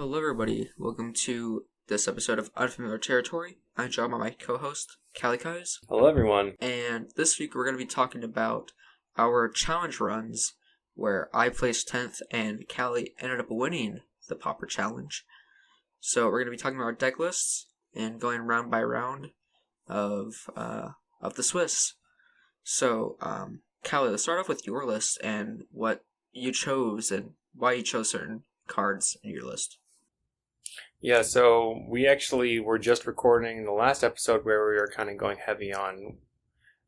Hello, everybody. Welcome to this episode of Unfamiliar Territory. I'm John, my co-host, Kalikaiz. Hello, everyone. And this week we're going to be talking about our challenge runs, where I placed 10th and Callie ended up winning the Popper Challenge. So we're going to be talking about our deck lists and going round by round of the Swiss. So, Callie, let's start off with your list and what you chose and why you chose certain cards in your list. Yeah, so we actually were just recording the last episode where we were kind of going heavy on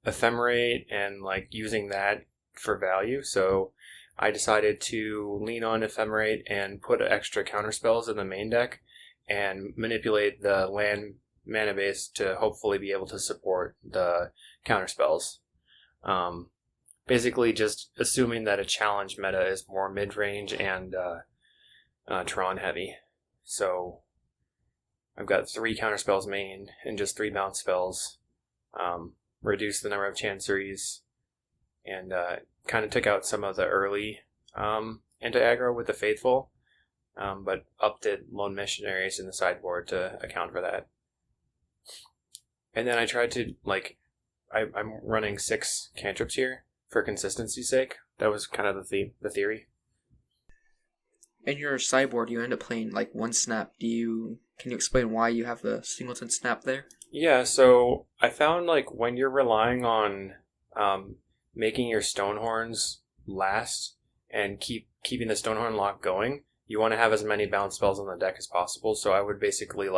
ephemerate and using that for value. So I decided to lean on ephemerate and put extra counter spells in the main deck and manipulate the land mana base to hopefully be able to support the counter spells. Basically just assuming that a challenge meta is more mid-range and Tron heavy. So I've got 3 counter spells main and just 3 bounce spells. Reduce the number of chanceries and kind of took out some of the early anti-aggro with the Faithful, but upped it Lone Missionaries in the sideboard to account for that. And then I tried to, I'm running 6 cantrips here for consistency's sake. That was kind of the theory. In your sideboard, you end up playing one snap. Can you explain why you have the singleton snap there? Yeah, so I found when you're relying on making your Stonehorns last and keeping the Stonehorn lock going, you want to have as many bounce spells on the deck as possible. So I would basically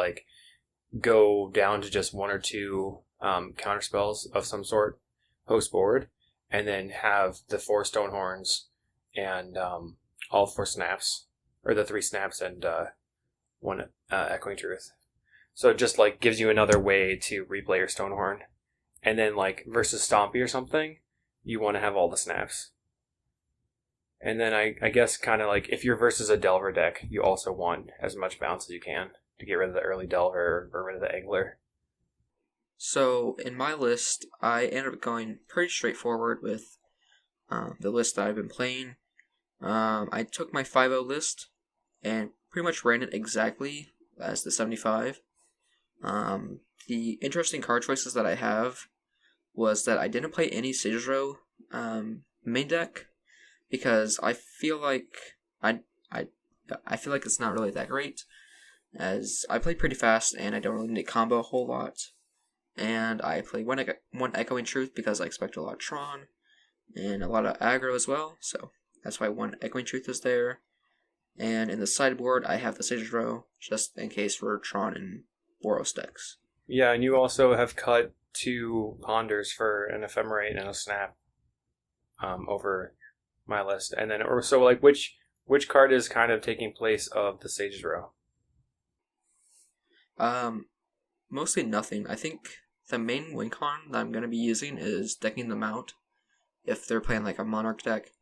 go down to just 1 or 2 counter spells of some sort post board, and then have the 4 Stonehorns and all 4 snaps, or the 3 snaps and 1 Echoing Truth. So it just gives you another way to replay your Stonehorn. And then versus Stompy or something, you want to have all the snaps. And then I guess kind of if you're versus a Delver deck, you also want as much bounce as you can to get rid of the early Delver or rid of the Angler. So in my list, I ended up going pretty straightforward with the list that I've been playing. I took my 5-0 list and pretty much ran it exactly as the 75. The interesting card choices that I have was that I didn't play any Sage's Row main deck because I feel like I feel like it's not really that great, as I play pretty fast and I don't really need to combo a whole lot. And I play one Echoing Truth because I expect a lot of Tron and a lot of aggro as well, so that's why 1 Echoing Truth is there. And in the sideboard, I have the Sage's Row, just in case for Tron and Boros decks. Yeah, and you also have cut 2 Ponders for an Ephemerate and a Snap over my list. And then, which card is kind of taking place of the Sage's Row? Mostly nothing. I think the main win con that I'm going to be using is decking them out, if they're playing a Monarch deck,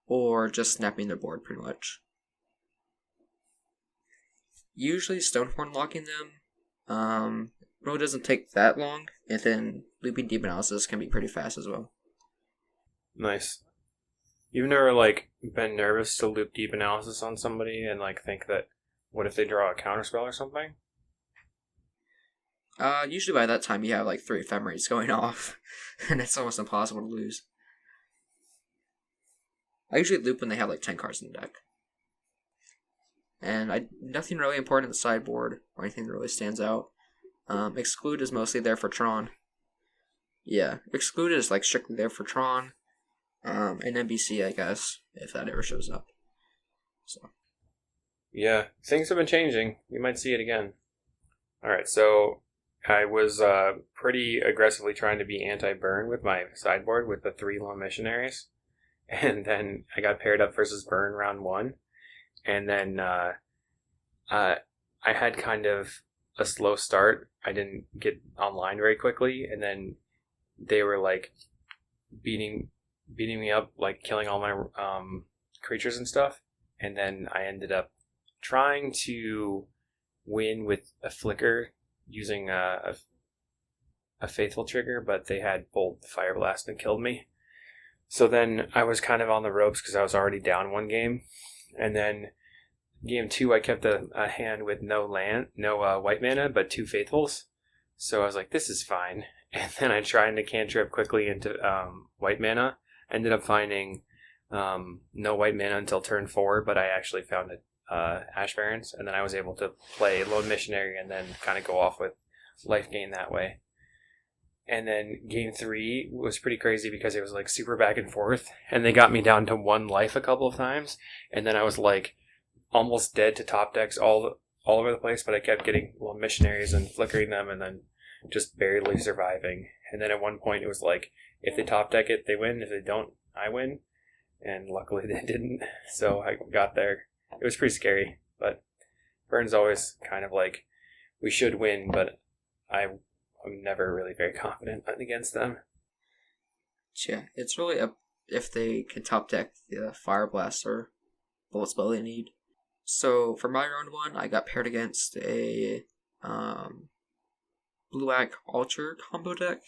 or just snapping their board pretty much. Usually Stonehorn locking them really doesn't take that long, and then looping Deep Analysis can be pretty fast as well. Nice. You've never been nervous to loop Deep Analysis on somebody and think that what if they draw a counterspell or something? Usually by that time you have 3 ephemerates going off, and it's almost impossible to lose. I usually loop when they have 10 cards in the deck. And nothing really important in the sideboard or anything that really stands out. Exclude is mostly there for Tron. Yeah, Exclude is strictly there for Tron. And NBC, I guess, if that ever shows up. So. Yeah, things have been changing. You might see it again. Alright, so I was pretty aggressively trying to be anti-burn with my sideboard with the 3 Lone Missionaries. And then I got paired up versus burn round 1. And then I had kind of a slow start. I didn't get online very quickly. And then they were beating me up, killing all my creatures and stuff. And then I ended up trying to win with a flicker using a Faithful trigger, but they had Bolt Fire Blast and killed me. So then I was kind of on the ropes because I was already down 1 game. And then Game 2, I kept a hand with no white mana, but 2 faithfuls. So I was like, this is fine. And then I tried to cantrip quickly into white mana. Ended up finding no white mana until turn 4, but I actually found Ash Barrens, and then I was able to play Lone Missionary and then kind of go off with life gain that way. And then game 3 was pretty crazy because it was like super back and forth, and they got me down to 1 life a couple of times, and then I was like almost dead to top decks all over the place, but I kept getting Lone Missionaries and flickering them, and then just barely surviving. And then at one point it was like, if they top deck it, they win. If they don't, I win. And luckily they didn't, so I got there. It was pretty scary, but Vern's always kind of like, we should win, but I'm never really very confident against them. Yeah, it's really up if they can top deck the Fire Blast or Bullet Spell they need. So for my round 1, I got paired against a blue-black Altar combo deck.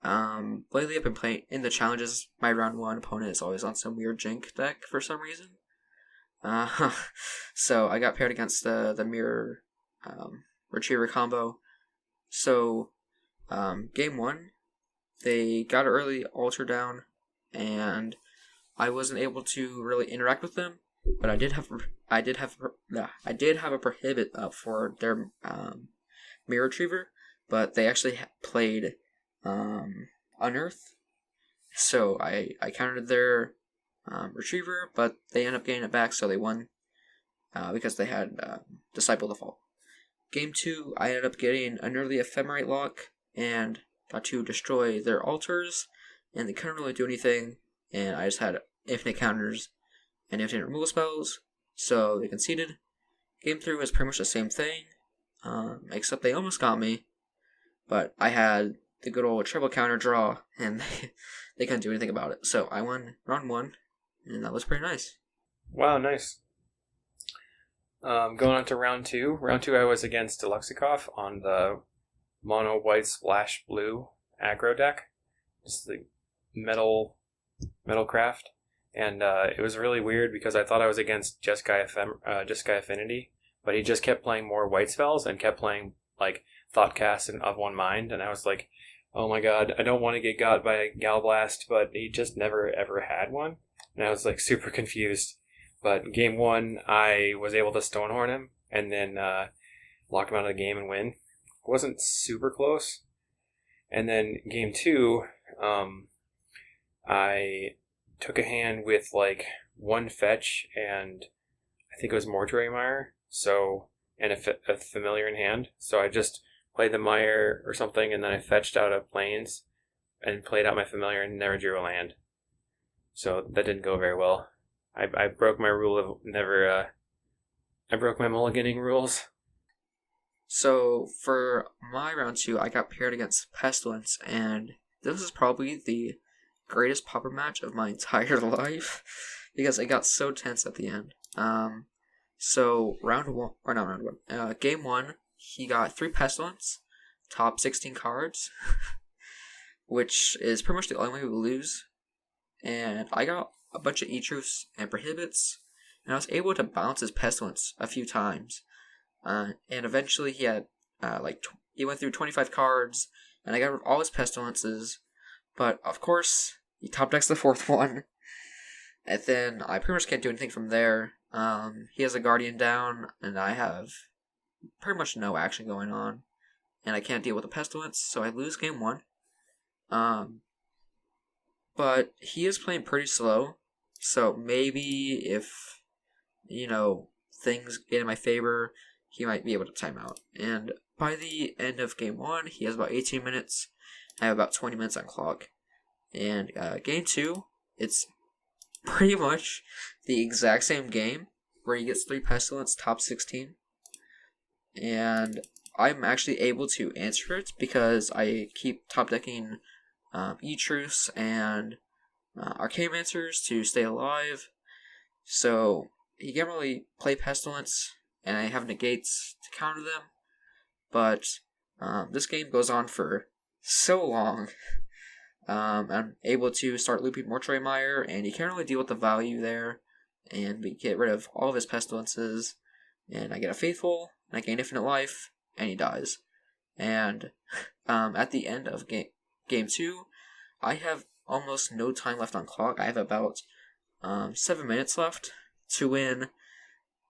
Lately I've been playing in the challenges. My round 1 opponent is always on some weird Jink deck for some reason. So I got paired against the Mirror Retriever combo. So game 1, they got an early Altar down, and I wasn't able to really interact with them. But I did have a prohibit up for their Mirror Retriever, but they actually played Unearth, so I countered their Retriever, but they ended up getting it back, so they won because they had Disciple Default. Game 2, I ended up getting an early Ephemerate lock and got to destroy their altars, and they couldn't really do anything, and I just had infinite counters and infinite removal spells, so they conceded. Game 3 was pretty much the same thing, except they almost got me, but I had the good old triple counter draw, and they couldn't do anything about it. So I won round 1, and that was pretty nice. Wow, nice. Going on to round 2. Round 2, I was against Deluxikov on the mono white splash blue aggro deck, just the metal craft, and it was really weird because I thought I was against Jeskai Affinity, but he just kept playing more white spells and kept playing like Thoughtcast and Of One Mind, and I was like, oh my god, I don't want to get got by a Galblast, but he just never ever had one, and I was like super confused. But game 1, I was able to Stonehorn him, and then lock him out of the game and win. It wasn't super close. And then game 2, I took a hand with like 1 fetch, and I think it was Mortuary Mire, and a familiar in hand. So I just played the Mire or something, and then I fetched out of Plains and played out my familiar and never drew a land. So that didn't go very well. I broke my rule of never. I broke my mulliganing rules. So for my round 2, I got paired against Pestilence, and this is probably the greatest popper match of my entire life because it got so tense at the end. So game 1, he got 3 Pestilence, top 16 cards, which is pretty much the only way we lose. And I got a bunch of E-Truths and Prohibits, and I was able to bounce his Pestilence a few times. And eventually he had, he went through 25 cards, and I got rid of all his Pestilences, but of course, he top decks the 4th one, and then I pretty much can't do anything from there. He has a Guardian down, and I have pretty much no action going on, and I can't deal with the Pestilence, so I lose game 1. But he is playing pretty slow, so maybe if, things get in my favor, he might be able to time out. And by the end of game 1, he has about 18 minutes. I have about 20 minutes on clock. And game 2, it's pretty much the exact same game, where he gets 3 Pestilence, top 16. And I'm actually able to answer it because I keep top decking E-Truths and Arcanomancers to stay alive. So he can't really play Pestilence, and I have negates to counter them. But this game goes on for so long. I'm able to start looping Mortuary Mire, and you can't really deal with the value there. and we get rid of all of his pestilences, and I get a faithful, and I gain infinite life, and he dies. And at the end of game 2, I have almost no time left on clock. I have about 7 minutes left to win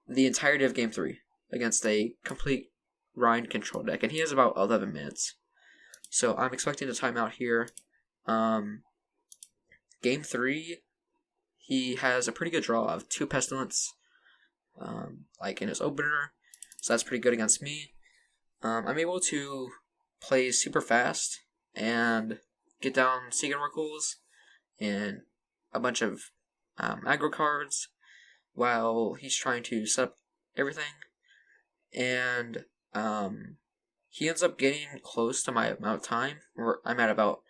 the entirety of game 3 against a complete Ryan control deck, and he has about 11 minutes. So I'm expecting a timeout here. Game 3, he has a pretty good draw of 2 Pestilence, like in his opener, so that's pretty good against me. I'm able to play super fast and get down Seeking Oracles and a bunch of aggro cards while he's trying to set up everything. And he ends up getting close to my amount of time. I'm at about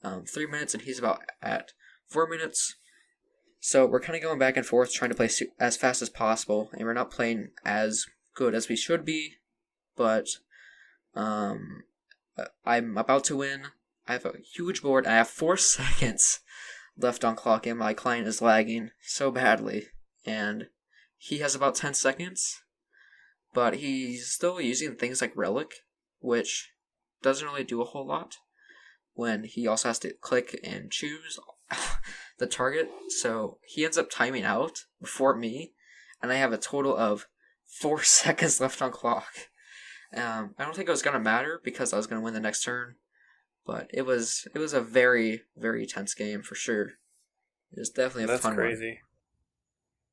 3 minutes and he's about at 4 minutes. So we're kind of going back and forth trying to play as fast as possible, and we're not playing as good as we should be, but I'm about to win. I have a huge board, and I have 4 seconds left on clock, and my client is lagging so badly, and he has about 10 seconds, but he's still using things like Relic, which doesn't really do a whole lot when he also has to click and choose the target, so he ends up timing out before me, and I have a total of 4 seconds left on clock. I don't think it was going to matter because I was going to win the next turn, but it was a very, very tense game for sure. It was definitely a fun one. That's crazy.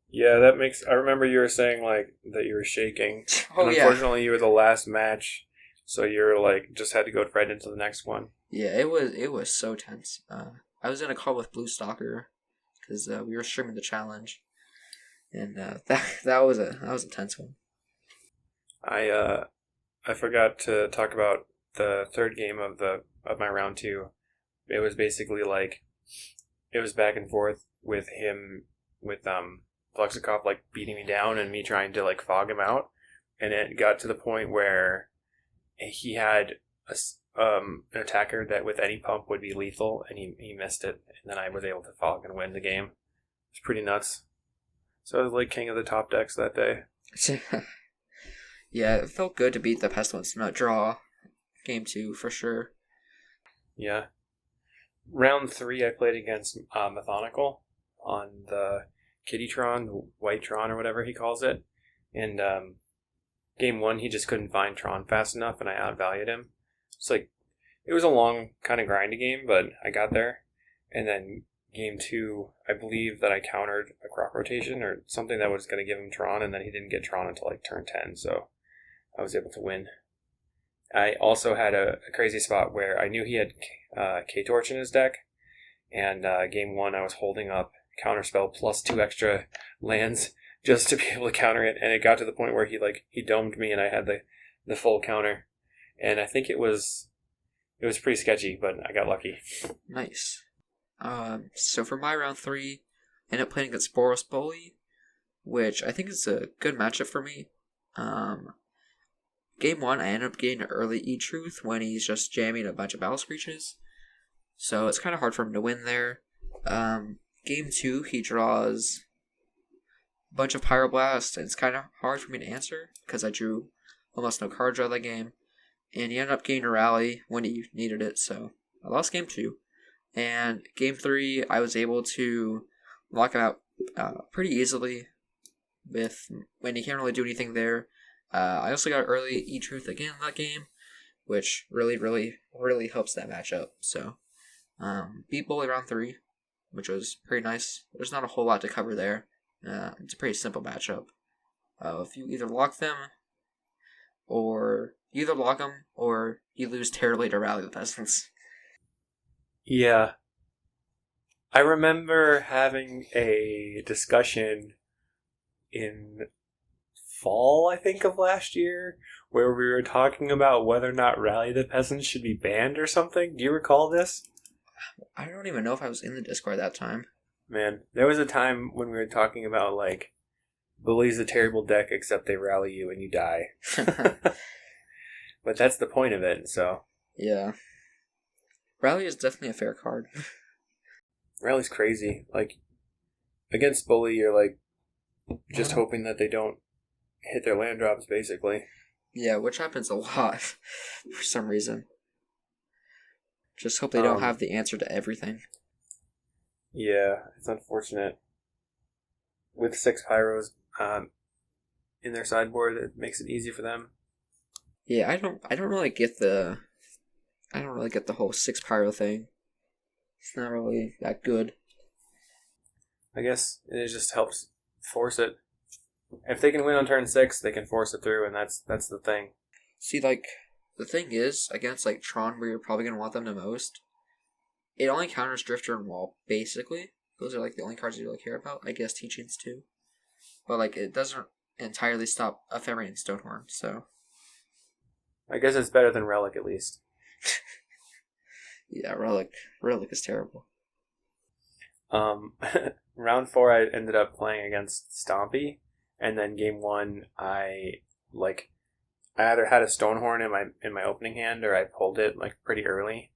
Yeah, that makes... I remember you were saying, like, that you were shaking. Oh, and unfortunately, you were the last match, so you were, like, just had to go right into the next one. Yeah, it was so tense. I was in a call with Blue Stalker because we were streaming the challenge, and that was a tense one. I forgot to talk about the third game of my round 2. It was basically like it was back and forth with him with Fluxikov like beating me down and me trying to like fog him out, and it got to the point where he had an attacker that with any pump would be lethal, and he missed it, and then I was able to fog and win the game. It's pretty nuts. So I was like king of the top decks that day. Yeah, it felt good to beat the Pestilence, not draw game 2 for sure. Yeah. Round 3 I played against Methonical on the Kitty Tron, the White Tron or whatever he calls it. And game 1 he just couldn't find Tron fast enough and I outvalued him. It's like, it was a long kind of grindy game, but I got there. And then game 2, I believe that I countered a Croc rotation or something that was going to give him Tron, and then he didn't get Tron until like turn 10, so I was able to win. I also had a crazy spot where I knew he had K-Torch in his deck, and game 1 I was holding up Counterspell plus 2 extra lands just to be able to counter it, and it got to the point where he domed me and I had the full counter. And I think it was pretty sketchy, but I got lucky. Nice. So for my round 3, I ended up playing against Boros Bully, which I think is a good matchup for me. Game 1, I ended up getting an early E-Truth when he's just jamming a bunch of Battle Screeches, so it's kind of hard for him to win there. Game 2, he draws a bunch of Pyroblast, and it's kind of hard for me to answer because I drew almost no card draw that game. And he ended up getting a rally when he needed it, so I lost game 2. And game 3, I was able to lock him out pretty easily with when he can't really do anything there. I also got early E-Truth again in that game, which really, really, really helps that matchup. So, beat Bully round 3, which was pretty nice. There's not a whole lot to cover there. It's a pretty simple matchup. If you either lock them, or you either lock them, or you lose terribly to Rally the Pestilence. Yeah. I remember having a discussion in fall, I think, of last year, where we were talking about whether or not Rally the Peasants should be banned or something. Do you recall this? I don't even know if I was in the Discord that time. Man, there was a time when we were talking about, like, Bully's a terrible deck except they rally you and you die. But that's the point of it, so... Yeah. Rally is definitely a fair card. Rally's crazy. Like, against Bully, you're like, Just hoping that they don't hit their land drops, basically. Yeah, which happens a lot for some reason. Just hope they don't have the answer to everything. Yeah, it's unfortunate. With 6 pyros in their sideboard, it makes it easy for them. Yeah, I don't really get the whole 6 pyro thing. It's not really that good. I guess it just helps force it. If they can win on turn 6, they can force it through, and that's the thing. See, like, the thing is, against, like, Tron, where you're probably going to want them the most, it only counters Drifter and Wall, basically. Those are, like, the only cards you really care about. I guess Teachings, too. But, like, it doesn't entirely stop Ephemerate and Stonehorn, so... I guess it's better than Relic, at least. Yeah, Relic is terrible. Round 4, I ended up playing against Stompy, and then game 1, I either had a Stonehorn in my opening hand, or I pulled it like pretty early,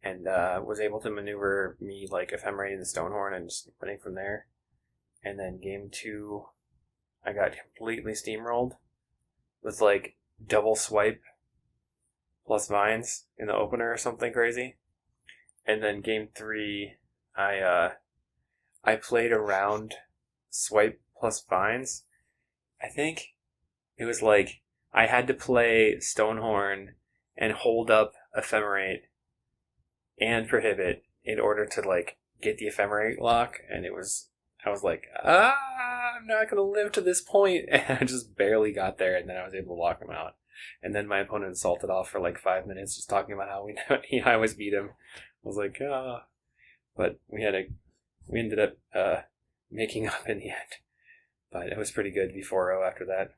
and was able to maneuver me like Ephemerate the Stonehorn and just winning from there. And then game 2, I got completely steamrolled with like double swipe plus vines in the opener or something crazy. And then game 3, I played around swipe plus vines. I think it was like I had to play Stonehorn and hold up Ephemerate and Prohibit in order to like get the Ephemerate lock, and I was like, I'm not gonna live to this point, and I just barely got there, and then I was able to lock him out. And then my opponent salted off for like 5 minutes, just talking about how I always beat him. I was like, but we ended up making up in the end. But it was pretty good V4-0 after that.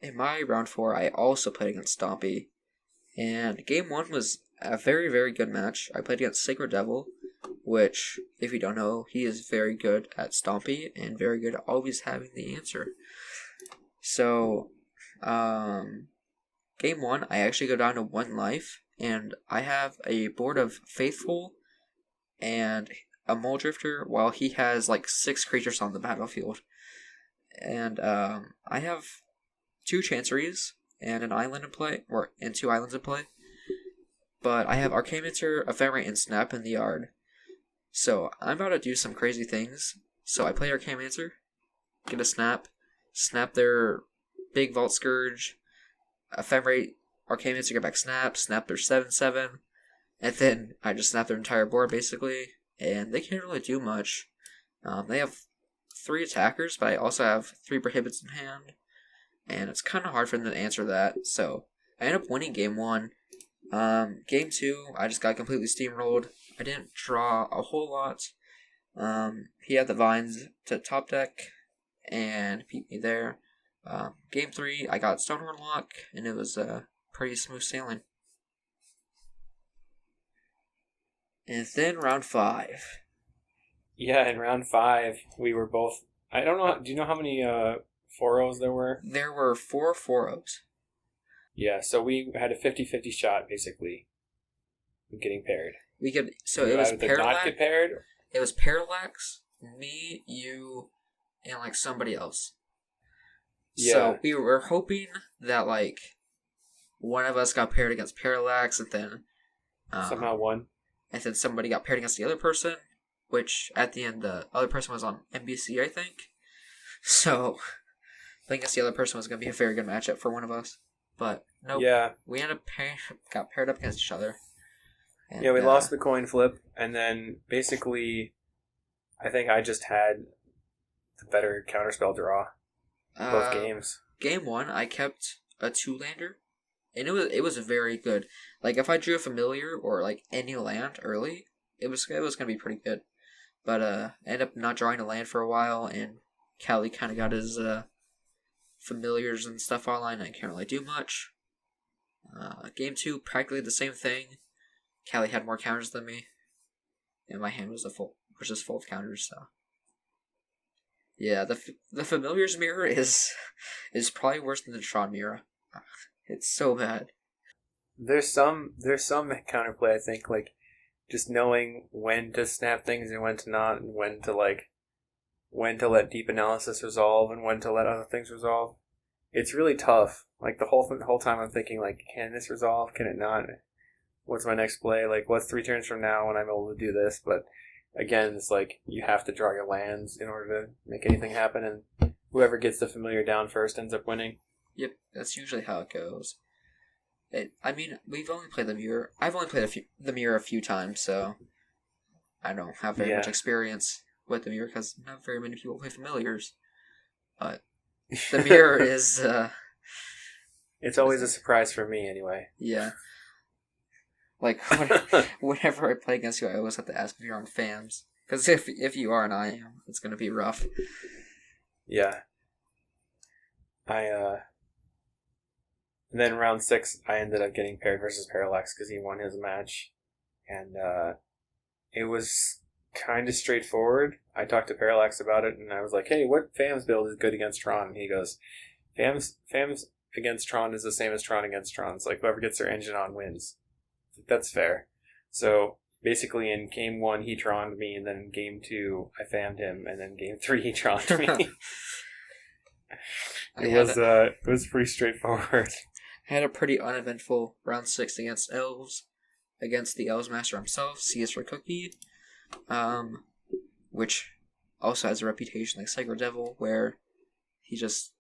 In my round 4, I also played against Stompy, and game 1 was a very, very good match. I played against Sacred Devil, which, if you don't know, he is very good at Stompy and very good at always having the answer. So, game 1, I actually go down to 1 life, and I have a board of Faithful and a Mole Drifter, while he has like 6 creatures on the battlefield. And I have 2 Chanceries and an island in play, and 2 islands in play. But I have Arcanator, Ephemerate, and Snap in the yard. So I'm about to do some crazy things. So I play Arcanator, get a Snap their big Vault Scourge, Ephemerate, Arcanator, get back Snap their 7/7, and then I just snap their entire board basically, and they can't really do much. They have 3 attackers, but I also have 3 prohibits in hand, and it's kind of hard for them to answer that, so I end up winning game 1. Game 2, I just got completely steamrolled. I didn't draw a whole lot. He had the vines to top deck, and beat me there. Game 3, I got Stonehorn Lock, and it was pretty smooth sailing. And then round 5. Yeah, in round 5, we were both... I don't know... Do you know how many 4-0s there were? There were 4 4-0s. Yeah, so we had a 50-50 shot, basically, of getting paired. We could... So it was Parallax... not get paired? It was Parallax, me, you, and, like, somebody else. Yeah. So we were hoping that, like, one of us got paired against Parallax, and then... somehow won. And then somebody got paired against the other person, which at the end the other person was on NBC, I think. So I guess the other person was going to be a very good matchup for one of us. But no, we ended up got paired up against each other. And, we lost the coin flip, and then basically I think I just had the better counterspell draw both games. Game 1, I kept a 2-lander. And it was very good. Like, if I drew a familiar or, like, any land early, it was going to be pretty good. But I ended up not drawing a land for a while, and Kali kind of got his familiars and stuff online. I can't really do much. Game 2, practically the same thing. Kali had more counters than me, and my hand was just full of counters, so... Yeah, the familiars mirror is probably worse than the Tron mirror. It's so bad. There's some counterplay, I think, like just knowing when to snap things and when to not, and when to like when to let deep analysis resolve and when to let other things resolve. It's really tough. Like the whole time I'm thinking like, can this resolve? Can it not? What's my next play? Like, what's 3 turns from now when I'm able to do this? But again, it's like you have to draw your lands in order to make anything happen, and whoever gets the familiar down first ends up winning. Yep, that's usually how it goes. I mean, we've only played the mirror. I've only played the mirror a few times, so I don't have very much experience with the mirror because not very many people play familiars. But the mirror is. It's always a surprise for me, anyway. Yeah. Like, whenever I play against you, I always have to ask if you're on FAMs. Because if you are and I am, it's going to be rough. Yeah. And then round 6, I ended up getting paired versus Parallax because he won his match. And it was kind of straightforward. I talked to Parallax about it, and I was like, hey, what FAMs build is good against Tron? And he goes, FAMs against Tron is the same as Tron against Tron. It's like whoever gets their engine on wins. That's fair. So basically in game 1 he Troned me, and then in game 2 I fammed him, and then game 3 he Troned me. It was pretty straightforward. I had a pretty uneventful round 6 against Elves, against the Elves Master himself, C is for Cookie, which also has a reputation like Psycho Devil, where he just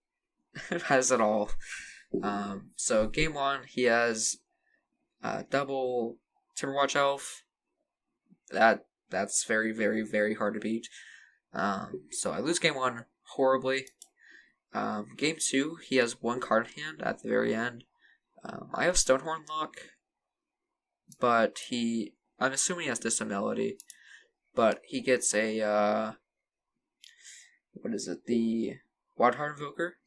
has it all. So game 1 he has double Timberwatch Elf. That's very, very, very hard to beat. So I lose game 1 horribly. Game 2 he has 1 card in hand at the very end. I have Stonehorn Lock, but I'm assuming he has Distant Melody, but he gets a the Wildheart Invoker,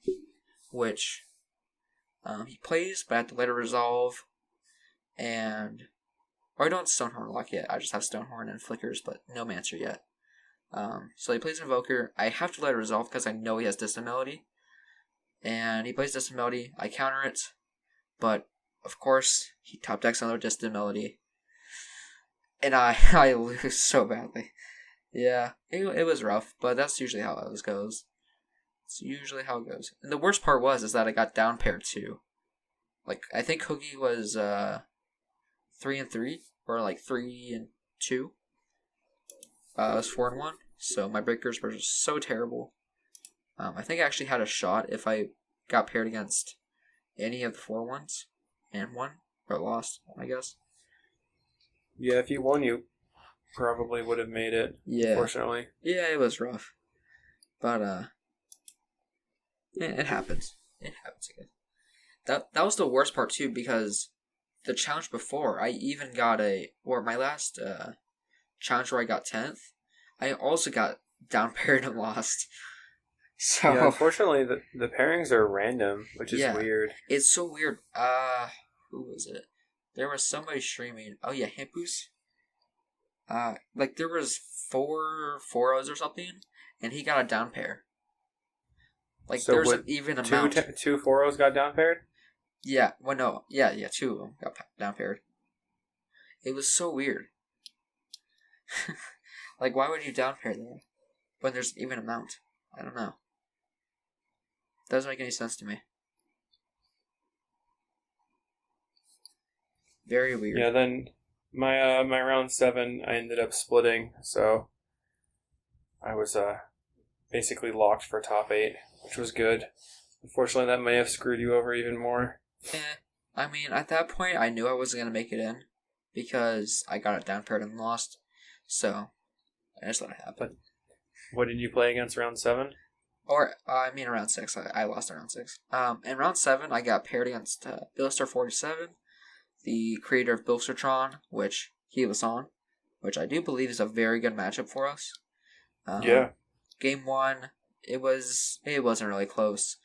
which he plays, but I have to let it resolve. Or I don't Stonehorn Lock yet. I just have Stonehorn and Flickers, but no Mancer yet. So he plays Invoker. I have to let it resolve because I know he has Distant Melody. And he plays Distant Melody. I counter it. But, of course, he top decks another Distant Melody. And I lose so badly. Yeah, it was rough, but that's usually how it goes. It's usually how it goes. And the worst part is that I got down paired too. Like, I think Cookie was 3-3, or like 3-2. It was 4-1, so my breakers were just so terrible. I think I actually had a shot if I got paired against any of the 4-1s and won, or lost, I guess. Yeah, if you won, you probably would have made it, unfortunately. Yeah, it was rough. But, it happens. It happens again. That was the worst part, too, because the challenge before, I even got my last challenge where I got 10th, I also got down paired and lost. So yeah, unfortunately, the pairings are random, which is weird. It's so weird. Who was it? There was somebody streaming. Oh yeah, Himpus. Like there was 4 4-0s or something, and he got a down pair. Like so there's an even amount. 2 4-0s got down paired? Yeah. Well, no. Yeah. 2 of them got down paired. It was so weird. Like, why would you down pair there when there's even amount? I don't know. Doesn't make any sense to me. Very weird. Yeah, then my round 7, I ended up splitting, so I was basically locked for top 8, which was good. Unfortunately, that may have screwed you over even more. I mean, at that point, I knew I wasn't going to make it in because I got it down paired and lost, so I just let it happen. What did you play against round 7? Or, round 6. I lost in round 6. In round 7, I got paired against Billstar47, the creator of Tron, which he was on, which I do believe is a very good matchup for us. Yeah. Game 1, it wasn't really close.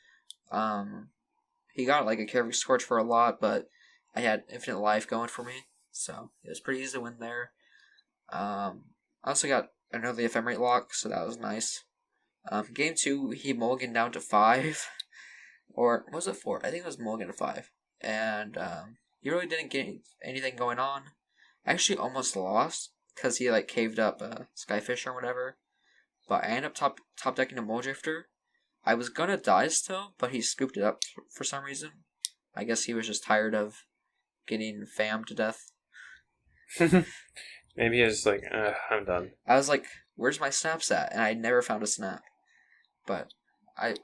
He got like a Carefree Scorch for a lot, but I had Infinite Life going for me, so it was pretty easy to win there. I also got another Ephemerate Lock, so that was nice. Game 2, he mulliganed down to 5. Or, was it 4? I think it was mulligan to 5. And, he really didn't get anything going on. I actually almost lost, because he, caved up Skyfish or whatever. but I ended up top decking a Mole Drifter. I was gonna die still, but he scooped it up for some reason. I guess he was just tired of getting fammed to death. Maybe he's just like, I'm done. I was like, where's my snaps at? And I never found a snap. But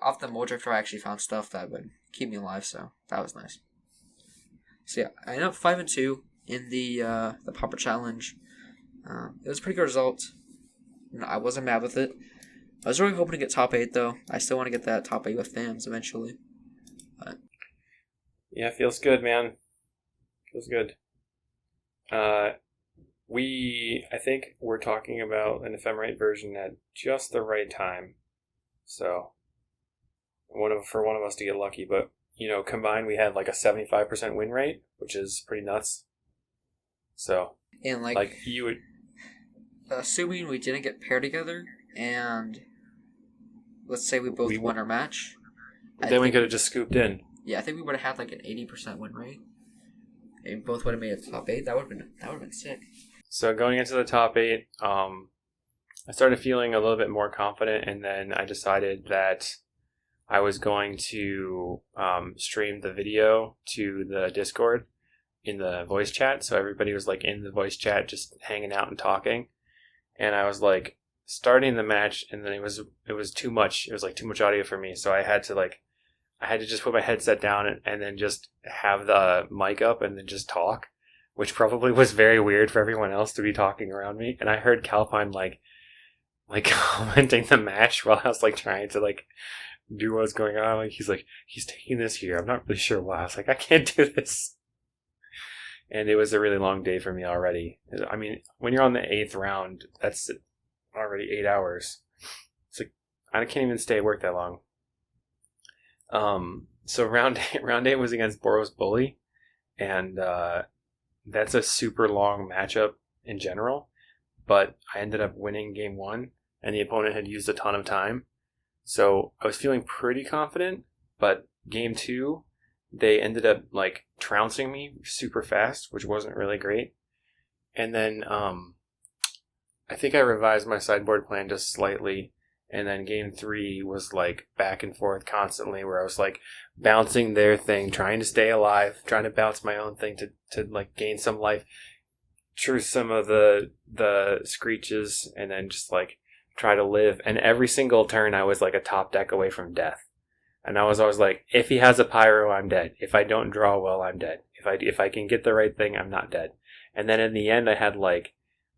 off the Mole Drifter, I actually found stuff that would keep me alive, so that was nice. So yeah, I ended up 5-2 in the Popper Challenge. It was a pretty good result. I wasn't mad with it. I was really hoping to get top 8, though. I still want to get that top 8 with fams eventually. But yeah, feels good, man. Feels good. I think we're talking about an ephemerate version at just the right time. So, for one of us to get lucky. But, combined, we had like a 75% win rate, which is pretty nuts. So, and like you would... Assuming we didn't get paired together, and let's say we both won our match. Then we could have just scooped in. Yeah, I think we would have had like an 80% win rate. And both would have made it top 8. That would have been sick. So going into the top 8, I started feeling a little bit more confident, and then I decided that I was going to stream the video to the Discord in the voice chat. So everybody was like in the voice chat just hanging out and talking. And I was like starting the match, and then it was too much. It was like too much audio for me. So I had to just put my headset down and then just have the mic up and then just talk, which probably was very weird for everyone else to be talking around me. And I heard Calpine like commenting the match while I was like trying to like do what's going on. Like he's taking this here. I'm not really sure why. I was like, I can't do this. And it was a really long day for me already. I mean, when you're on the 8th round, that's already 8 hours. It's like I can't even stay at work that long. So round 8 was against Boros Bully, and that's a super long matchup in general. But I ended up winning game 1, and the opponent had used a ton of time, so I was feeling pretty confident. But game 2, they ended up like trouncing me super fast, which wasn't really great. And then I think I revised my sideboard plan just slightly. And then game 3 was like back and forth constantly, where I was like bouncing their thing, trying to stay alive, trying to bounce my own thing to like gain some life, truce some of the screeches, and then just like try to live. And every single turn I was like a top deck away from death. And I was always like, if he has a pyro, I'm dead. If I don't draw well, I'm dead. If I can get the right thing, I'm not dead. And then in the end I had like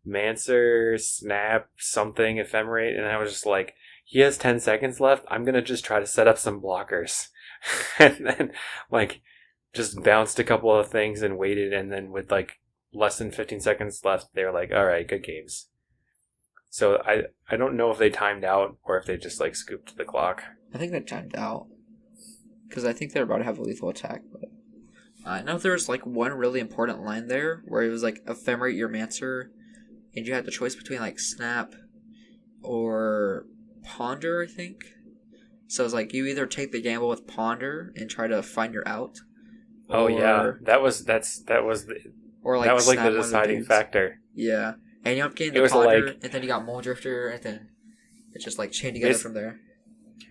Mancer, Snap, something, Ephemerate, and I was just like, he has 10 seconds left. I'm going to just try to set up some blockers. And then, like, just bounced a couple of things and waited, and then with, like, less than 15 seconds left, they were like, all right, good games. So I don't know if they timed out or if they just, like, scooped the clock. I think they timed out. Because I think they're about to have a lethal attack. But I know there was, like, one really important line there where it was, like, Ephemerate your Mancer, and you had the choice between, like, Snap or Ponder, I think. So it's like you either take the gamble with Ponder and try to find your out. Oh yeah, that was like the deciding factor. Yeah, and you up getting the Ponder, and then you got Mole Drifter, and then it just like chained together from there.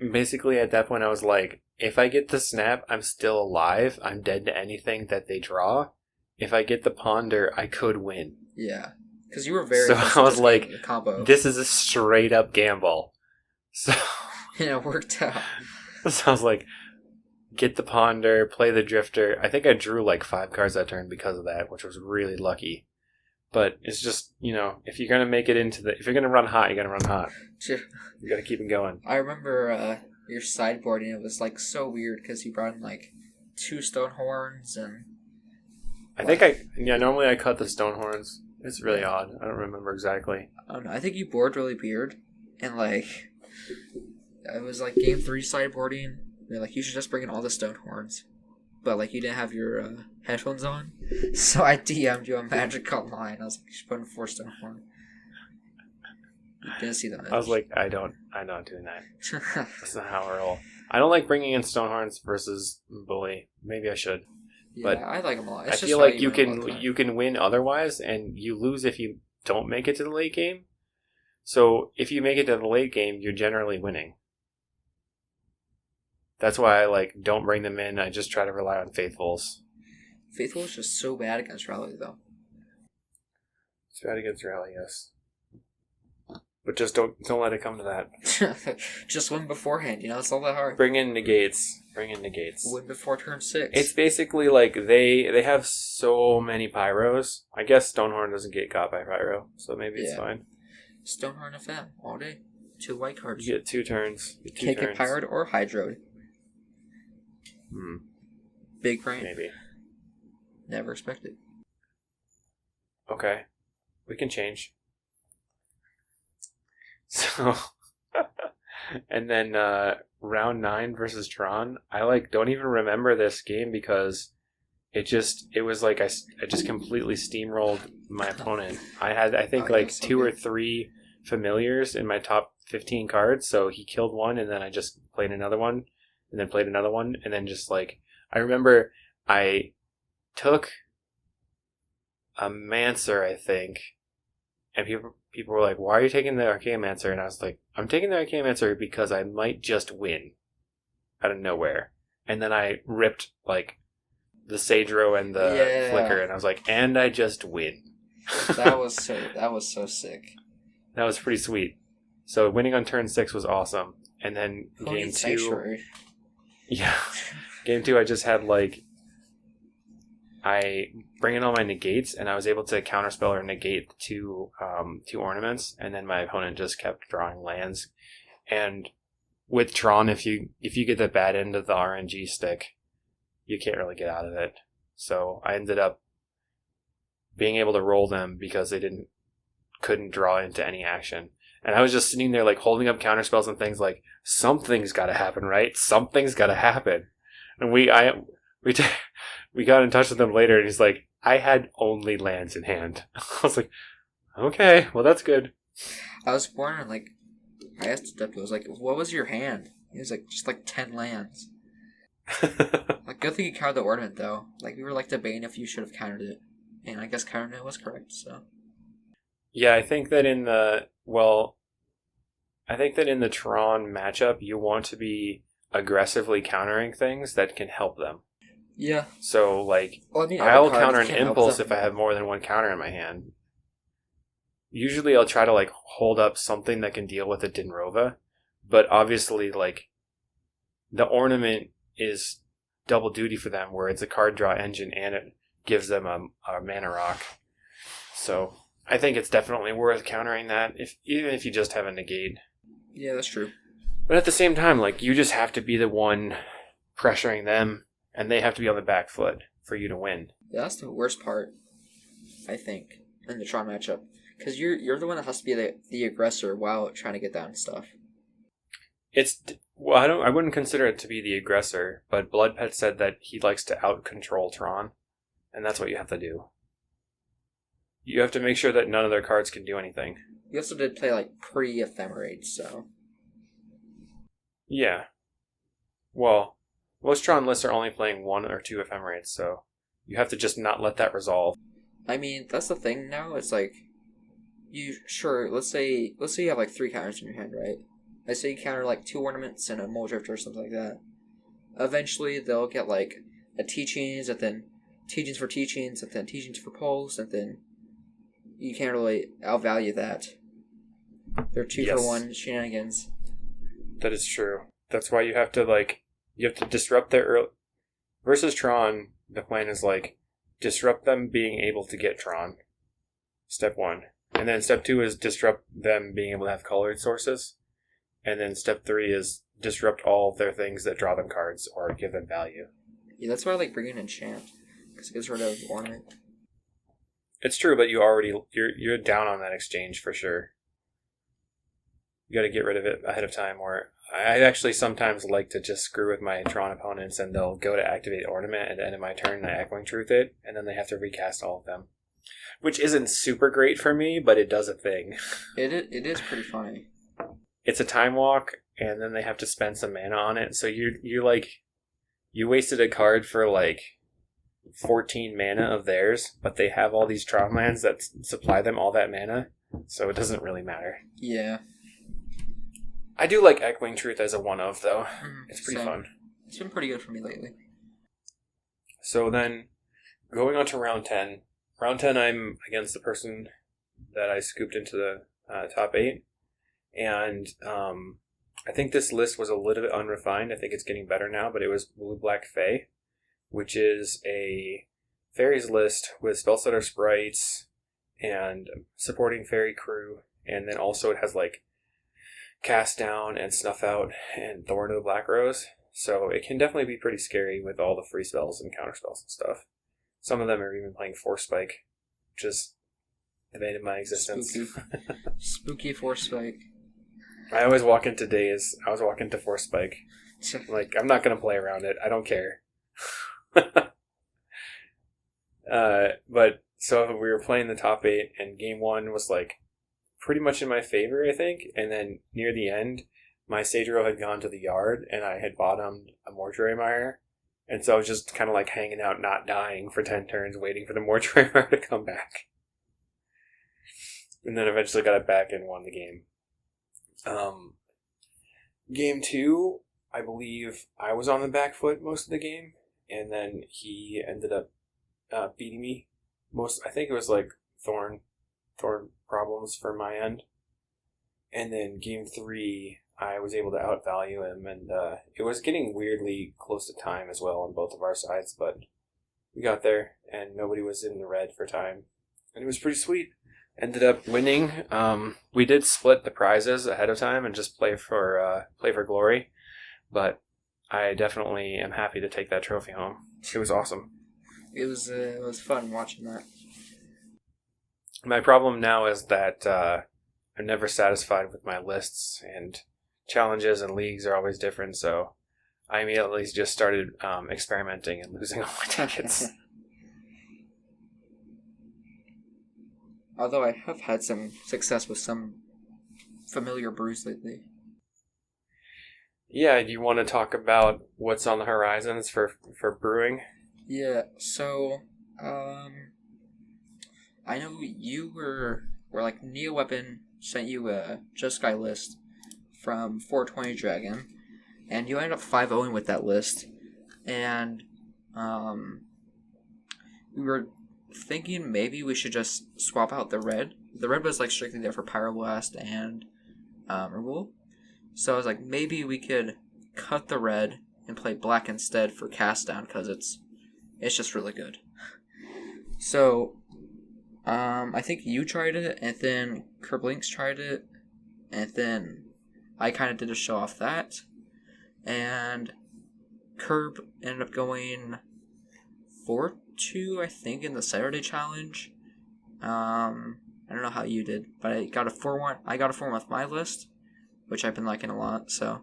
Basically, at that point, I was like, if I get the Snap, I'm still alive. I'm dead to anything that they draw. If I get the Ponder, I could win. Yeah, because you were very. So I was like, combo. This is a straight up gamble. So and it worked out. So I was like, get the Ponder, play the Drifter. I think I drew like 5 cards that turn because of that, which was really lucky. But it's just, if you're gonna make it if you're gonna run hot, you gotta run hot. Sure. You gotta keep it going. I remember your sideboarding. It was like so weird because you brought in like 2 Stonehorns and. Normally I cut the Stonehorns. It's really odd. I don't remember exactly. I don't know. I think you board really weird, and like. It was like game 3 sideboarding. They're like, you should just bring in all the Stonehorns. But like, you didn't have your headphones on. So I DM'd you a Magic online. I was like, you should put in 4 Stonehorn. You didn't see them. I was like, I'm not doing that. That's not how I roll. I don't like bringing in Stonehorns versus Bully. Maybe I should. Yeah, but I like them a lot. I feel like you can win otherwise, and you lose if you don't make it to the late game. So if you make it to the late game, you're generally winning. That's why I like don't bring them in. I just try to rely on Faithfuls. Faithful is just so bad against Rally, though. It's bad against Rally, yes. But just don't let it come to that. Just win beforehand, it's all that hard. Bring in negates. Win before turn 6. It's basically like they have so many pyros. I guess Stonehorn doesn't get got by pyro, so maybe it's fine. Stonehorn FM all day. 2 white cards. You get 2 turns. Can't get pyroed or hydroed. Big brain. Maybe. Never expected. Okay. We can change. So, and then round 9 versus Tron. I don't even remember this game because it was like I just completely steamrolled my opponent. I think 2 or 3 familiars in my top 15 cards. So he killed one, and then I just played another one, and then played another one, and then just I remember I took a Mancer, I think, and people were like, "Why are you taking the Archaeomancer?" And I was like, "I'm taking the Archaeomancer because I might just win out of nowhere." And then I ripped the Sagero and the Flicker, and I was like, "And I just win." That was so sick. That was pretty sweet. So winning on turn 6 was awesome, and then game 2. Sanctuary. Yeah, game 2 I just had I bring in all my negates, and I was able to counterspell or negate two ornaments, and then my opponent just kept drawing lands. And with Tron, if you get the bad end of the RNG stick, you can't really get out of it. So I ended up being able to roll them because they couldn't draw into any action. And I was just sitting there holding up counterspells and things something's got to happen, right? Something's got to happen. And we got in touch with him later, and he's like, "I had only lands in hand." I was like, "Okay, well that's good." I was wondering, I asked Depp, I was like, "What was your hand?" He was like, "Just 10 lands." Good thing you countered the ornament, though. We were debating if you should have countered it, and I guess countering it was correct. So. Yeah, I think that in the Tron matchup, you want to be aggressively countering things that can help them. Yeah. So, I'll counter an impulse if I have more than one counter in my hand. Usually I'll try to, hold up something that can deal with a Dinrova. But obviously, the ornament is double duty for them, where it's a card draw engine and it gives them a mana rock. So, I think it's definitely worth countering that, even if you just have a negate. Yeah, that's true. But at the same time, you just have to be the one pressuring them, and they have to be on the back foot for you to win. Yeah, that's the worst part, I think, in the Tron matchup. Because you're the one that has to be the aggressor while trying to get down stuff. I wouldn't consider it to be the aggressor, but Bloodpet said that he likes to out-control Tron, and that's what you have to do. You have to make sure that none of their cards can do anything. You also did play, pre-ephemerate, so... Yeah. Well, most Tron lists are only playing 1 or 2 ephemerates, so you have to just not let that resolve. I mean, that's the thing now. It's let's say you have 3 counters in your hand, right? Let's say you counter 2 ornaments and a Mole Drifter or something like that. Eventually, they'll get a Teachings, and then Teachings for Teachings, and then Teachings for Pulse, and then you can't really outvalue that. They're 2 for 1 shenanigans. That is true. That's why you have to disrupt their early... Versus Tron, the plan is disrupt them being able to get Tron. Step 1. And then step 2 is disrupt them being able to have colored sources. And then step 3 is disrupt all of their things that draw them cards or give them value. Yeah, that's why I bringing Enchant, because it gets rid of Ornament. It's true, but you're down on that exchange for sure. You got to get rid of it ahead of time. Or I actually sometimes like to just screw with my Tron opponents, and they'll go to activate Ornament at the end of my turn, and I Echoing Truth it, and then they have to recast all of them, which isn't super great for me, but it does a thing. It is pretty funny. It's a time walk, and then they have to spend some mana on it. So you wasted a card for 14 mana of theirs, but they have all these Tron lands that supply them all that mana. so it doesn't really matter. Yeah. I do like Echoing Truth as a one-of, though. It's pretty fun. It's been pretty good for me lately. So then, going on to round 10. Round 10, I'm against the person that I scooped into the top 8. And I think this list was a little bit unrefined. I think it's getting better now, but it was Blue Black Fae, which is a fairies list with spellsetter sprites and supporting fairy crew. And then also it has like Cast Down and Snuff Out and Thorn of the Black Rose. So it can definitely be pretty scary with all the free spells and counter spells and stuff. Some of them are even playing Force Spike, which is the bane of my existence. Spooky Force Spike. I always walk into days. I was walking to Force Spike. Like, I'm not going to play around it. I don't care. But so we were playing the top 8, and game 1 was like pretty much in my favor, I think. And then near the end, my Sagero had gone to the yard, and I had bottomed a Mortuary Mire. And so I was just kind of like hanging out, not dying for 10 turns, waiting for the Mortuary Mire to come back. And then eventually got it back and won the game. Game 2, I believe I was on the back foot most of the game. And then he ended up beating me. I think it was like Thorn problems for my end. And then game 3, I was able to outvalue him, and it was getting weirdly close to time as well on both of our sides, but we got there, and nobody was in the red for time, and it was pretty sweet. Ended up winning. We did split the prizes ahead of time and just play for glory, but I definitely am happy to take that trophy home. It was awesome. It was fun watching that. My problem now is that I'm never satisfied with my lists, and challenges and leagues are always different, so I immediately just started experimenting and losing all my tickets. Although I have had some success with some familiar brews lately. Yeah, do you want to talk about what's on the horizons for brewing? Yeah, so I know you were like Neo Weapon sent you a Just Sky list from 420 Dragon, and you ended up 5-0ing with that list, and we were thinking maybe we should just swap out the red. The red was like strictly there for Pyroblast and removal, so I was like, maybe we could cut the red and play black instead for Cast Down, because it's just really good. So I think you tried it, and then Kerblinks tried it, and then I kind of did a show off that, and Kerb ended up going 4-2, I think, in the Saturday challenge. I don't know how you did, but I got a 4-1. I got a 4-1 with my list, which I've been liking a lot. So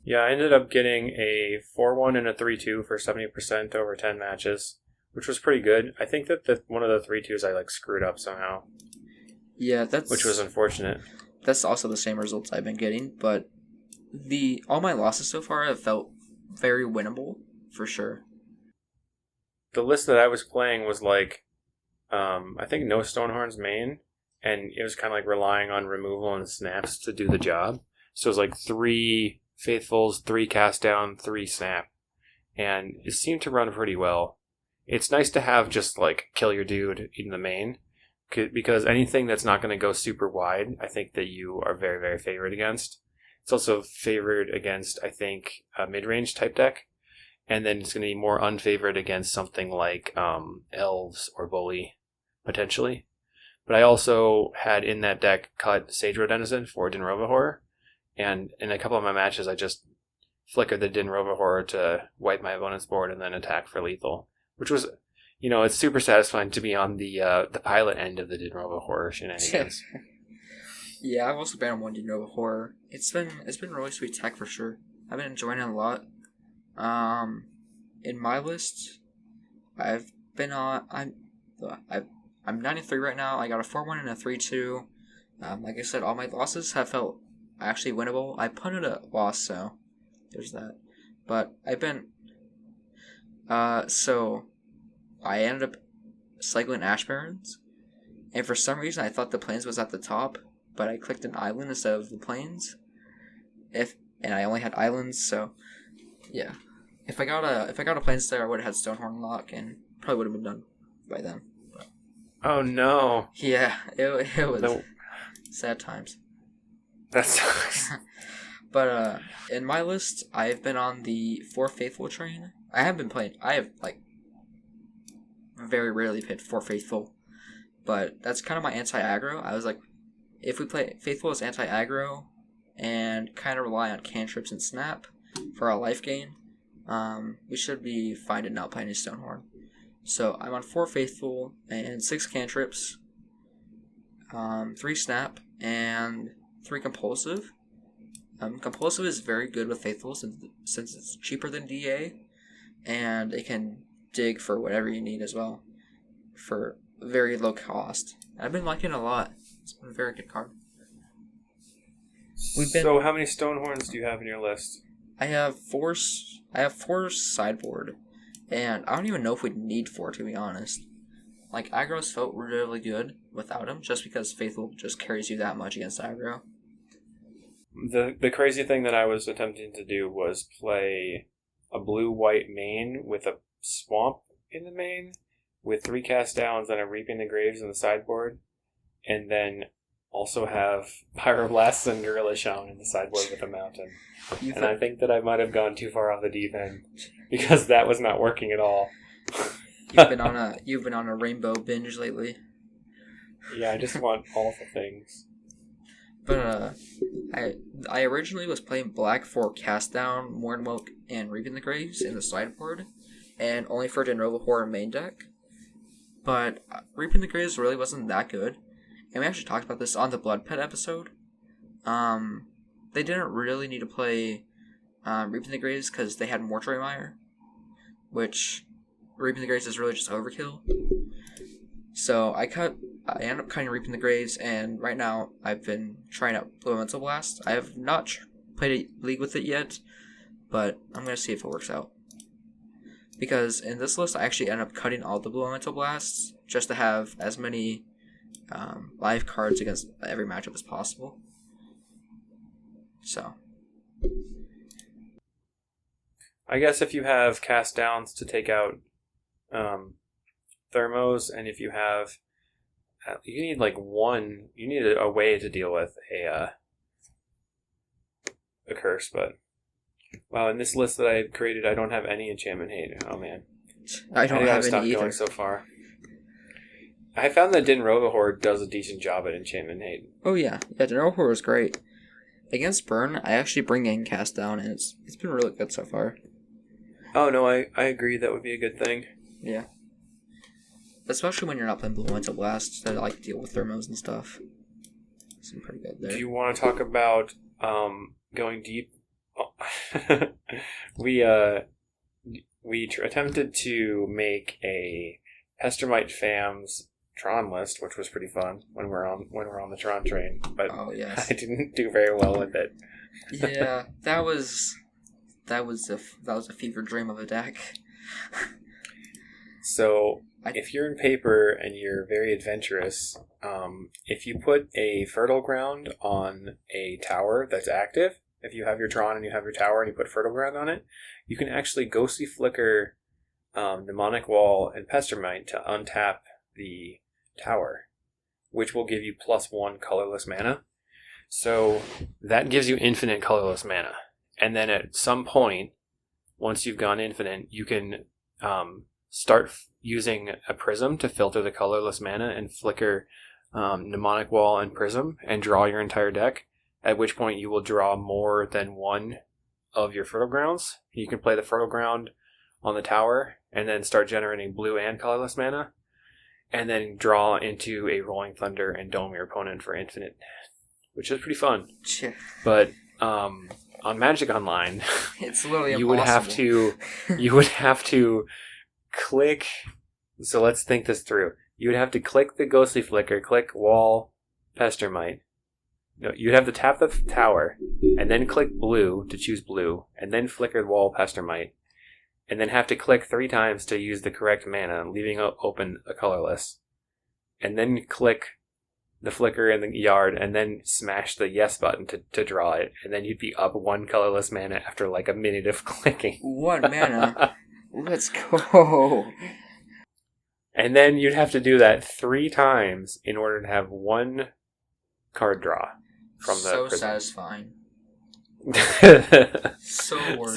yeah, I ended up getting a 4-1 and a 3-2 for 70% over 10 matches, which was pretty good. I think that one of the 3-2s I like screwed up somehow. Yeah, which was unfortunate. That's also the same results I've been getting, but all my losses so far have felt very winnable for sure. The list that I was playing was like, I think no Stonehorns main, and it was kind of like relying on removal and snaps to do the job. So it was like 3 Faithfuls, 3 Cast Down, 3 Snap, and it seemed to run pretty well. It's nice to have just like kill your dude in the main, because anything that's not going to go super wide, I think that you are very, very favored against. It's also favored against, I think, a mid-range type deck. And then it's going to be more unfavored against something like Elves or Bully, potentially. But I also had in that deck cut Sagero Denizen for Dinrova Horror. And in a couple of my matches, I just flickered the Dinrova Horror to wipe my opponent's board and then attack for lethal. Which was, it's super satisfying to be on the pilot end of the Dinrova Horror shenanigans. Yeah, I've also been on one Dinrova Horror. It's been really sweet tech for sure. I've been enjoying it a lot. In my list, I've been on. I'm 93 right now. I got a 4-1 and a 3-2. Like I said, all my losses have felt actually winnable. I punted a loss, so there's that. But I've been. So I ended up cycling Ash Barons, And for some reason, I thought the plains was at the top, but I clicked an island instead of the plains. And I only had islands, so yeah. If I got a plains there, I would have had Stonehorn Lock, and probably would have been done by then. But, Oh no! yeah, it was sad times. That sucks. But in my list, I've been on the 4 Faithful train. I have very rarely played 4 Faithful, but that's kind of my anti-aggro. I was like, if we play Faithful as anti-aggro and kind of rely on cantrips and snap for our life gain, we should be fine to not play any Stonehorn. So I'm on 4 Faithful and 6 cantrips, 3 snap, and 3 compulsive. Compulsive is very good with Faithful since it's cheaper than DA, and it can dig for whatever you need as well for very low cost. I've been liking it a lot. It's been a very good card. So how many Stonehorns do you have in your list? I have 4 sideboard, and I don't even know if we'd need 4, to be honest. Like, aggro's felt really good without him, just because Faithful just carries you that much against aggro. The crazy thing that I was attempting to do was play a blue-white main with a swamp in the main, with 3 cast downs and a Reaping the Graves in the sideboard, and then also have Pyroblasts and Gorilla Shaman in the sideboard with a mountain. And I think that I might have gone too far off the deep end, because that was not working at all. You've been on a rainbow binge lately. Yeah, I just want all the things. But I originally was playing black for Cast Down, Mournwilk, and Reaping the Graves in the sideboard, and only for Denrova Horror main deck. But Reaping the Graves really wasn't that good, and we actually talked about this on the Blood Pet episode. They didn't really need to play Reaping the Graves because they had Mortuary Mire, which Reaping the Graves is really just overkill. So I ended up cutting Reaping the Graves, and right now I've been trying out Blue Elemental Blast. I have not played a league with it yet, but I'm going to see if it works out. Because in this list, I actually end up cutting all the Blue Elemental Blasts just to have as many live cards against every matchup as possible. So I guess if you have cast downs to take out thermos, and if you have, you need you need a way to deal with a curse. But wow, in this list that I created, I don't have any enchantment hate. Oh man, I don't have any either going so far. I found that Denrova Horde does a decent job at enchantment hate. Oh yeah, Denrova Horde is great. Against Burn, I actually bring in Cast Down, and it's been really good so far. Oh no, I agree. That would be a good thing. Yeah. Especially when you're not playing Blue Elemental Blast, that like deal with thermos and stuff. It's been pretty good there. Do you want to talk about going deep? Oh. we attempted to make a Pestermite Fams Tron list, which was pretty fun when we're on the Tron train, but oh, yes. I didn't do very well with it. Yeah, that was a fever dream of a deck. So if you're in paper and you're very adventurous, if you put a Fertile Ground on a tower that's active, if you have your Tron and you have your tower and you put Fertile Ground on it, you can actually Ghostly Flicker, Mnemonic Wall, and Pestermite to untap the tower, which will give you +1 colorless mana. So that gives you infinite colorless mana. And then at some point, once you've gone infinite, you can start using a Prism to filter the colorless mana and flicker Mnemonic Wall and Prism and draw your entire deck, at which point you will draw more than one of your Fertile Grounds. You can play the Fertile Ground on the tower and then start generating blue and colorless mana, and then draw into a Rolling Thunder and dome your opponent for infinite, which is pretty fun. Yeah. But on Magic Online, it's literally you would have to click. So let's think this through. You would have to click the Ghostly Flicker, click Wall, Pestermite. No, you'd have to tap the tower, and then click blue to choose blue, and then flicker Wall, Pestermite, and then have to click 3 times to use the correct mana, leaving open a colorless. and then click the flicker in the yard, and then smash the yes button to draw it, and then you'd be up 1 colorless mana after like a minute of clicking. 1 mana? Let's go! And then you'd have to do that 3 times in order to have 1 card draw from the so prison. Satisfying. So worth.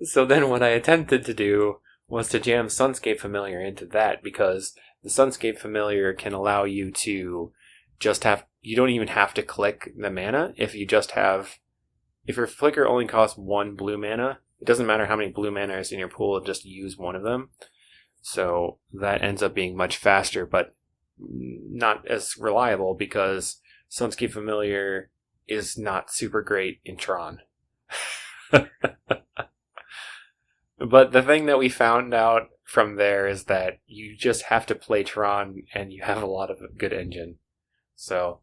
So then what I attempted to do was to jam Sunscape Familiar into that, because the Sunscape Familiar can allow you to just have... You don't even have to click the mana. If your flicker only costs 1 blue mana, it doesn't matter how many blue mana is in your pool, just use one of them. So that ends up being much faster, but not as reliable, because Sunscape Familiar is not super great in Tron. But the thing that we found out from there is that you just have to play Tron and you have a lot of good engine. So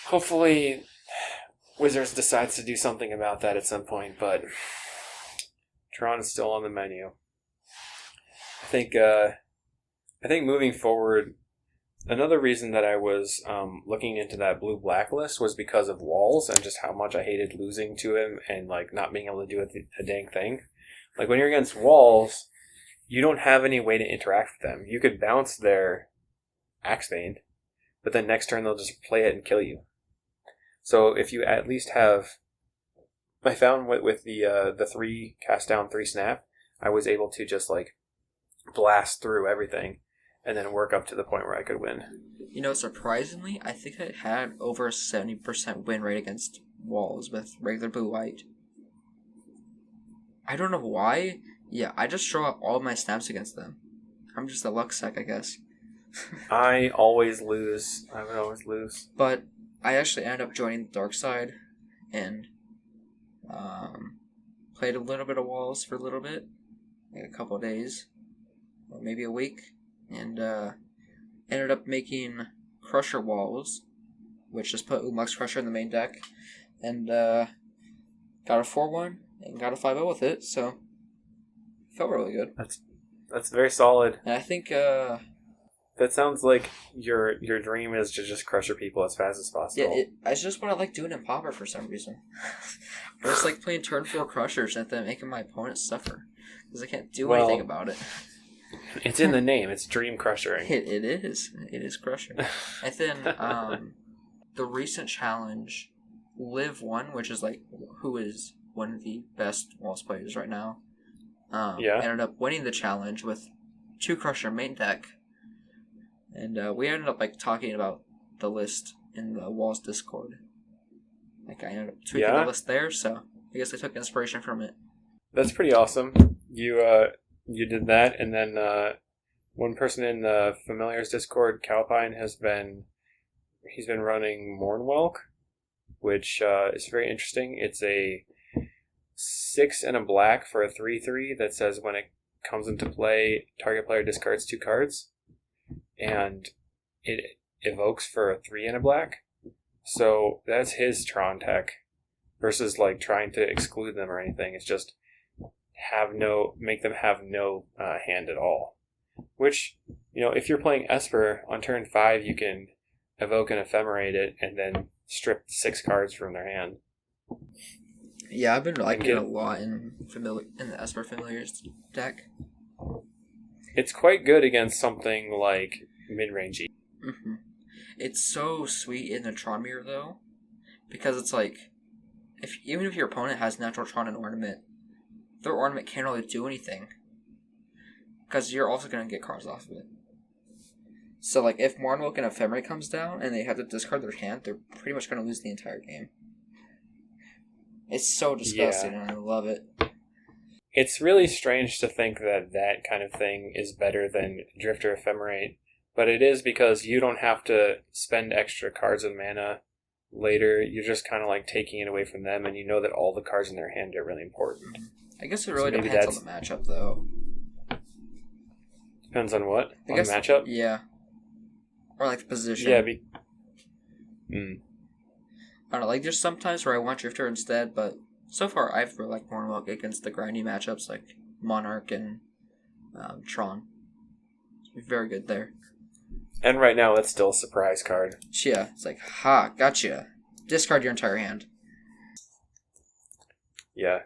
hopefully Wizards decides to do something about that at some point, but Tron is still on the menu. I think moving forward, another reason that I was looking into that blue blacklist was because of Walls and just how much I hated losing to him and like not being able to do a dang thing. Like when you're against Walls, you don't have any way to interact with them. You could bounce their Axebane, but then next turn they'll just play it and kill you. So if you at least have... I found with the 3 cast down 3 snap, I was able to just like blast through everything and then work up to the point where I could win. You know, surprisingly, I think I had over a 70% win rate against Walls with regular blue-white. I don't know why. Yeah, I just draw up all my snaps against them. I'm just a luck sack, I guess. I would always lose. But I actually ended up joining the dark side and played a little bit of Walls for a little bit, like a couple of days, or maybe a week, and ended up making Crusher Walls, which just put Umlux Crusher in the main deck, and got a 4-1 and got a 5-0 with it, so felt really good. That's very solid. And I think that sounds like your dream is to just crusher people as fast as possible. Yeah, it's just what I like doing in Pauper for some reason. I just like playing turn 4 crushers and then making my opponents suffer because I can't do anything about it. It's in the name. It's dream crushering. It is. It is crushing. And then the recent challenge, Live 1, which is like who is one of the best Walls players right now, ended up winning the challenge with 2 crusher main deck. And we ended up like talking about the list in the Walls Discord. Like I ended up tweaking the list there, so I guess I took inspiration from it. That's pretty awesome. You did that, and then one person in the Familiars Discord, Calpine, he's been running Mournwelk, which is very interesting. It's a 6 and a black for a 3/3 that says when it comes into play, target player discards 2 cards. And it evokes for a 3 and a black. So that's his Tron tech. Versus like trying to exclude them or anything. It's just make them have no hand at all. Which, if you're playing Esper, on turn 5 you can evoke and ephemerate it and then strip 6 cards from their hand. Yeah, I've been liking it a lot in the Esper Familiars deck. It's quite good against something like mid-rangey. Mm-hmm. It's so sweet in the Tron mirror, though, because it's like, even if your opponent has natural Tron and Ornament, their Ornament can't really do anything, because you're also going to get cards off of it. So, like, if Mournwelk and Ephemerate comes down, and they have to discard their hand, they're pretty much going to lose the entire game. It's so disgusting, and I love it. It's really strange to think that kind of thing is better than Drifter Ephemerate, but it is because you don't have to spend extra cards and mana later. You're just kind of like taking it away from them, and you know that all the cards in their hand are really important. I guess it really depends on the matchup, though. Depends on what? On the matchup? Yeah. Or like the position. Yeah, I don't know, like there's sometimes where I want Drifter instead, but so far I've really liked Mournwelk against the grindy matchups like Monarch and Tron. It's very good there. And right now, it's still a surprise card. Yeah, it's like, ha, gotcha. Discard your entire hand. Yeah.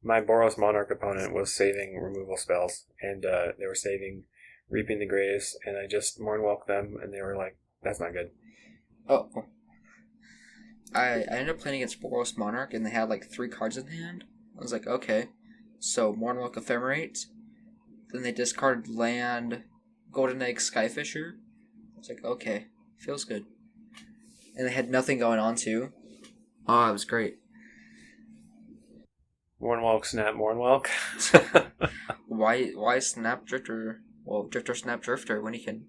My Boros Monarch opponent was saving removal spells, and they were saving Reaping the Graves, and I just Mournwalked them, and they were like, that's not good. Oh. I ended up playing against Boros Monarch, and they had like 3 cards in hand. I was like, okay. So, Mournwalk Ephemerate. Then they discarded land, Golden Egg Skyfisher. I was like, okay, feels good. And they had nothing going on, too. Oh, it was great. Mournwalk, Snap, Mournwalk. Why Snap Drifter? Well, Drifter Snap Drifter when he can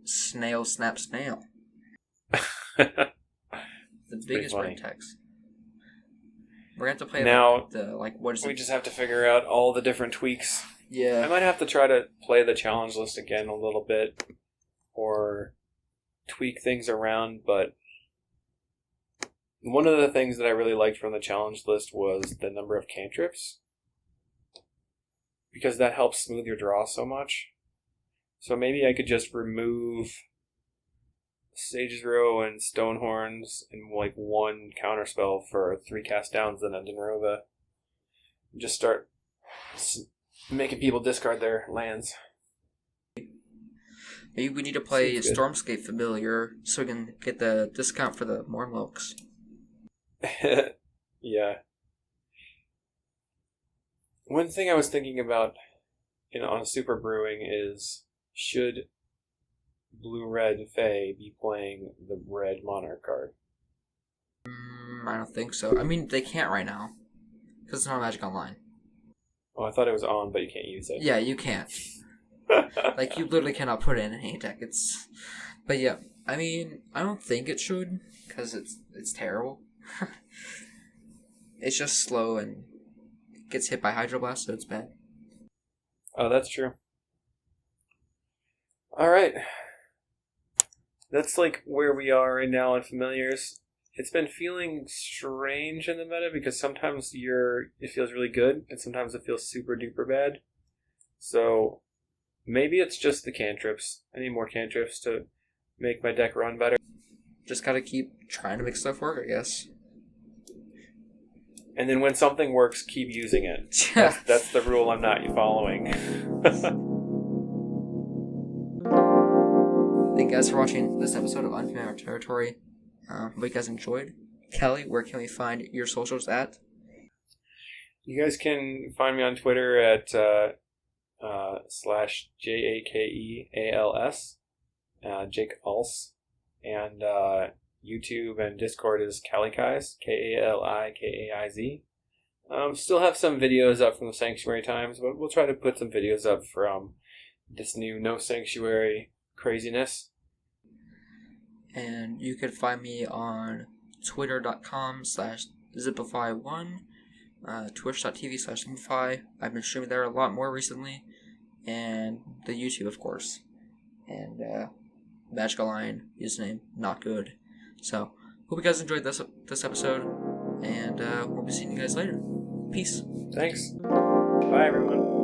Snail Snap Snail. The biggest red text. We're going to have to play now, what is it? We just have to figure out all the different tweaks. Yeah. I might have to try to play the challenge list again a little bit, or tweak things around, but one of the things that I really liked from the challenge list was the number of cantrips, because that helps smooth your draw so much. So maybe I could just remove Sage's Row and Stonehorns and like 1 counterspell for 3 cast downs and a Denrova. Just start making people discard their lands. Maybe we need to play Stormscape Familiar so we can get the discount for the Mournwalks. Yeah. One thing I was thinking about on Super Brewing is, should Blue-Red Fae be playing the Red Monarch card? I don't think so. I mean, they can't right now, because it's not Magic Online. Oh, I thought it was on, but you can't use it. Yeah, you can't. Like, you literally cannot put it in any deck. But yeah, I mean, I don't think it should, because it's terrible. It's just slow and it gets hit by Hydroblast, so it's bad. Oh, that's true. Alright. That's like where we are right now in Familiars. It's been feeling strange in the meta because sometimes it feels really good and sometimes it feels super duper bad. So maybe it's just the cantrips. I need more cantrips to make my deck run better. Just gotta keep trying to make stuff work, I guess. And then when something works, keep using it. That's the rule I'm not following. Thank you guys for watching this episode of Unfamiliar Territory. Hope you guys enjoyed. Kelly, where can we find your socials at? You guys can find me on Twitter at /JakeAls, Jake Als, and YouTube and Discord is Kalikaiz, Kalikaiz. Still have some videos up from the Sanctuary times, but we'll try to put some videos up from this new No Sanctuary craziness. And you can find me on twitter.com/Zimplfy1, twitch.tv/Zimplfy. I've been streaming there a lot more recently, and the YouTube, of course. And Magic Online username, not good. So, hope you guys enjoyed this episode, and we'll be seeing you guys later. Peace. Thanks. Bye, everyone.